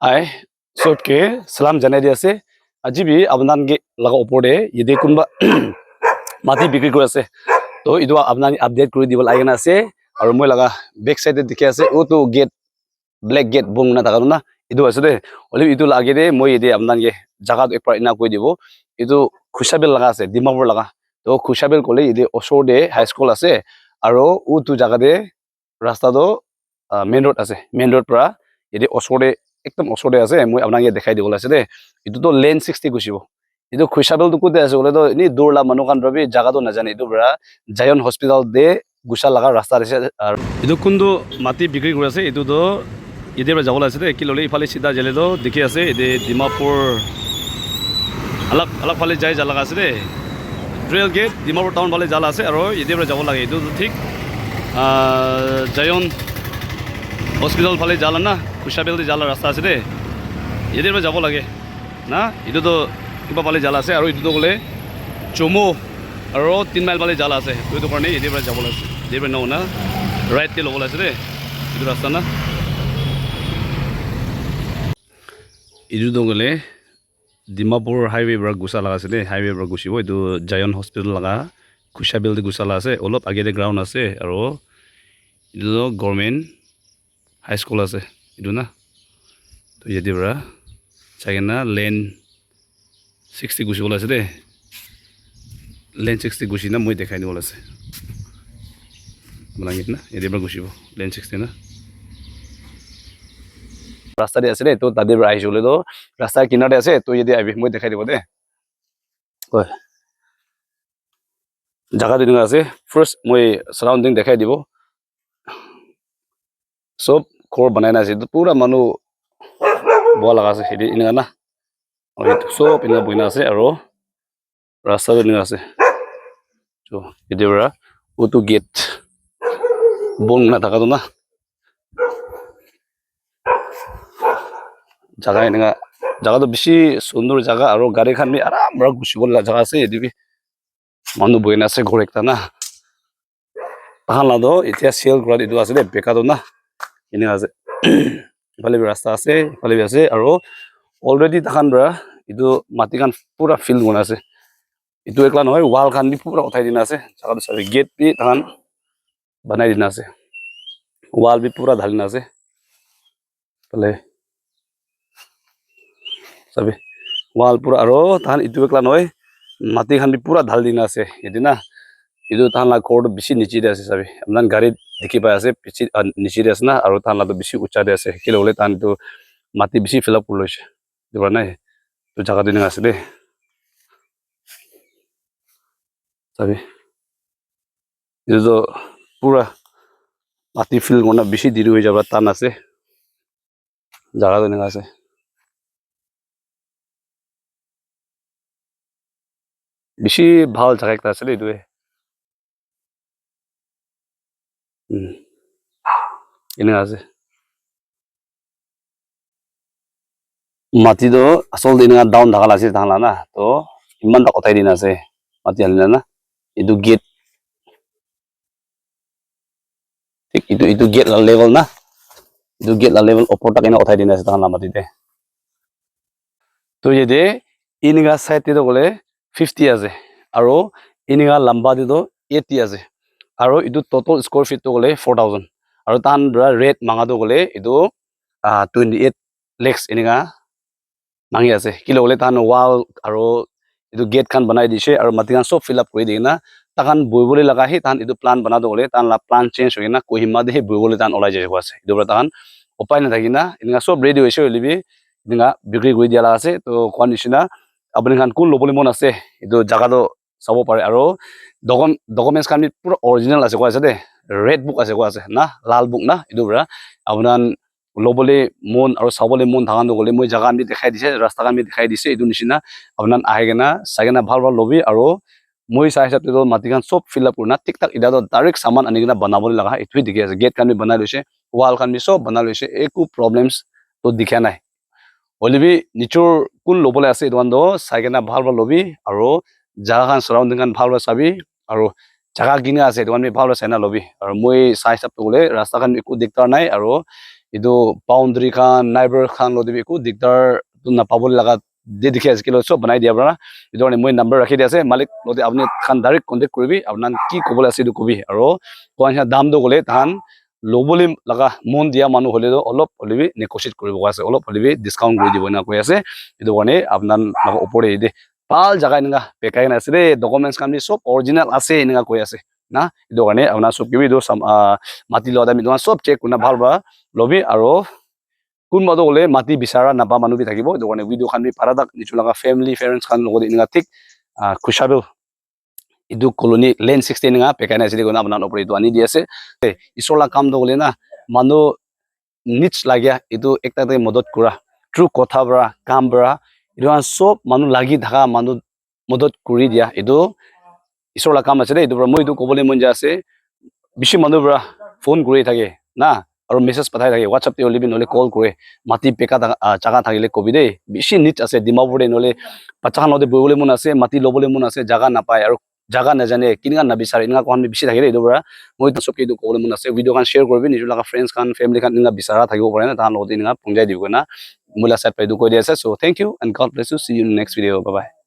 Hai, सबके सलाम जानाय di ase. Aji bi abnan ge laga opor de yede kunba mati bikri kori ase. To idu abnan update kori dibol aigena ase. Aru moi laga back side de dikhi ase. O to gate black gate bung na taka na. Idu ase de. Oli idu lage de moi yede abnan ge jaga to ekbar ina koi dibo. Idu Khushabel laga ase. Dimapur laga. To Khushabel kole yede osor de high school ase. Aru o tu jaga de rasta do main road ase. Main road pra yede osor de একদম ওচৰতে আছে মই আপোনাক ইয়াত দেখাই দিবলৈ আছে দে ইটোতো লেন 60 গুছিব ইটো খুইছাবেল তো কোতে আছে বলে তো নি দূৰলা মানুহ কান ৰবি জাগাটো নাজানে ইটো বৰা জায়ন হস্পিটাল দে গুছা লাগা ৰাস্তা আছে আৰু ইটো কোনটো মাটি বিক্ৰী কৰি আছে ইটোতো ইদেৰ যাবলৈ আছে দে কি ললে ইফালে সিধা জেলে তো দেখি আছে ইদে ডিমাপুৰ অলক অলক ফালে যাই জালাগা আছে দে ৰেল গেট ডিমাপুৰ টাউন ফালে জালা আছে আৰু ইদেৰ যাব লাগে ইটো ঠিক জায়ন হস্পিটাল ফালে জালা না খুশাবেল দি জালা ৰাস্তা আছে দে এদেৰ যাব লাগে না ইটো তো কিবা পালে জালা আছে আৰু ইটো গলে চমো আৰু 3 মাইল পালে জালা আছে তো কাৰণে এদেৰ যাব লাগে এদেৰ ন না ৰাইট তে লব লাগে দে ইটো ৰাস্তা না ইটো তো গলে ডিমাপুৰ হাইৱে পৰা গুছা লাগা আছে দে হাইৱে পৰা গুছিব ইটো জায়ন হস্পিটাল লাগা খুশাবেল দি গুছা লাগা আছে অলপ আগে দে গ্ৰাউণ্ড আছে আৰু ইটো গভৰ্নমেন্ট হাই স্কুল আছে ইটো না তো ইয়াতে পৰা চাইনা লেন 60 গুছিবলৈ আছে দে লেন 60 গুছি না মই দেখাই দিবলৈ আছে বলাঙিত না ইয়াতে পৰা গুছিব লেন 60 না ৰাস্তা দি আছে দে তো তাতে পৰা আহিছিলে তো ৰাস্তাৰ কিনাৰতে আছে তো ইয়াতে আবি মই দেখাই দিব দে কয় জাগা দিন আছে ফাৰ্স্ট মই সাৰাউণ্ডিং দেখাই দিব সব ঘৰ বনাই না আছে পুৰা মানুহ বল লাগা আছে হেদি ইনা না আৰু সব ইনা বইনা আছে আৰু ৰাস্তা ইনা আছে তো এদিৰা ওটো গেট বং না থাকাটো না জাগা ইনা জাগাটো বেছি সুন্দৰ জাগা আৰু গাড়ী খান আৰাম ৰা গুছিবলা জাগা আছে এদিবি মানুহ বইনা আছে ঘৰ একটা না তাহালাদো এতিয়া সেল কৰা দিটো আছে দে বেকাটো না ইনা আছে ইফালে ৰাস্তা আছে ইফালে আছে আৰু অলৰেডি তাখান বৰা ইটো মাটি কান পুৰা ফিল বনা আছে ইটো একলা নহয় ওয়াল খান বি পুৰা উঠাই দিনা আছে জাগাটো চাবি গেট বি তাখান বনাই দিনা আছে ওয়াল বি পুৰা ঢালিনা আছে পলে চাবি ওয়াল পুৰা আৰু তাহান ইটো একলা নহয় মাটি খান বি পুৰা ঢাল দিনা আছে এদিনা ইটো তাহান ঘৰটো বেছি নিচি আছে চাবি আপনাৰ গাড়ীত দেখি পাই আছে বেছি নিচি আছে না আৰু তাহান লাটো বেছি উচ্চা আছে কিলে হলে তাহান তো মাটি বেছি ফিল আপ কৰি লৈছে দিবা নাই তো জাগা দিনা আছে দে চাবি ইটো পুৰা মাটি ফিল কৰা বেছি দেৰি হৈ যাব টান আছে জাগা দিনা আছে বেছি ভাল জাগা একটা আছে এইটোৱে এনে আছে মাটি তো আসল দিন ডাউন ঢাকাল আছে তাহলা না তো ইমান কথাই দিন আছে মাটি হালিনা না এইটো গেট ঠিক ইটো গেট লেভেল না ইটো গেট লেভেল ওপৰ তাক এনে কথাই দিন আছে তাহলা মাটিতে তো ইদে ইনিগা সাইড তো গলে 50 আছে আৰু ইনিগা লম্বা দিটো 80 আছে আৰু ইটো টোটাল স্কয়াৰ ফিট তো গলে 4000 আৰু তান ৰেট মাঙাটো গলে ইটো 28 lakhs ইনিগা মাঙি আছে কিলো হলে তান ওয়াল আৰু ইটো গেট খান বনাই দিছে আৰু মাটি খান সব ফিল আপ কৰি দিনা তাকান বইবলে লাগা হে তান ইটো প্লান বনাটো হলে তান লা প্লান চেঞ্জ হৈ না কহিমা দে বইবলে তান ওলাই যাইব আছে ইটো তান উপায় না থাকিনা ইনিগা সব ৰেডি হৈছে হলিবি ইনিগা বিক্ৰী কৰি দিয়া আছে তো কোন নিচিনা আপুনি খান কোন লবলে মন আছে ইটো জাগাটো চাব পাৰে আৰু ডকুমেন্টস খান পুৰা অৰিজিনাল আছে কোৱা আছে দে ৰেড বুক আছে কোৱা আছে না লাল বুক না ইটো বৰা আপোনাৰ লবলে মন আৰু চাবলে মন থাকান গলে মই জাগা আমি দেখাই দিছে ৰাস্তা আমি দেখাই দিছে ইটো নিচিনা আপোনাৰ আহেগেনা চাগেনা ভাল ভাল লবি আৰু মই চাই হিচাপে তো মাটি খান সব ফিল আপ কৰনা ঠিক ঠাক ইদা ডাইৰেক্ট সামান আনিগনা বনাবলৈ লাগা ইটোই দেখি আছে গেট খান বনাই লৈছে ওয়াল খান সব বনাই লৈছে একো প্ৰবলেমছ তো দেখা নাই হলিবি নিচৰ কোন লবলে আছে ইটো চাইকেনা ভাল ভাল লবি আৰু জাগা খান সাৰাউণ্ডিং খান ভাল ভাল চাবি আৰু জাগা কিনা আছে ইটো আমি ভাল ভাল চাইনা লবি আৰু মই চাই হিচাপে গলে ৰাস্তা খান একো দিগদাৰ নাই আৰু idu boundary khan neighbor khan lo dibi ku diktar tu na pabol laga de dikhi ase kilo sob banai dia bra idu ne moi number rakhi dia ase malik lo de apni khan direct contact kuribi apnan ki kobole ase du kobi aro koan ha dam do gole than loboli laga mon dia manu hole do olop holibi negotiate kuribo ase olop holibi discount kuri dibo na koi ase idu kone apnan laga opore ide pal jaga ninga pekai na ase de documents khan bi sob original ase ninga koi ase na idu kane apna sob kibi do mati lo da mi do sob check kuna bhal ba lobi aro kun mado gole mati bisara napa manu bi thakibo idu kane video khan bi paradak nichu laga family parents khan logode ninga thik khushabil idu colony lane 16 nga pekai na ase de kona apna opore idu ani di ase isola kam do gole na manu niche lagya idu ekta te modot kura true kotha bra kam bra idu sob manu lagi dhaka manu modot kuri dia idu isor la kam ase de idu moi idu kobole mon ja ase bishi manu bra phone kuri thake na aro message pathai thake whatsapp te olibi nole call kore mati peka jaga thakile kobi de bishi niche ase dimapur de nole pacha node boile mon ase mati lobole mon ase jaga na pai aro jaga na jane kinga na bisare inga kon bishi thake de idu bra moi to sob ke idu kobole mon ase video kan share korbi nijul laga friends kan family kan inga bisara thakibo pare na ta lodi inga pungjai dibo na mula side pe idu koi dia ase so thank you and god bless you see you in the next video bye bye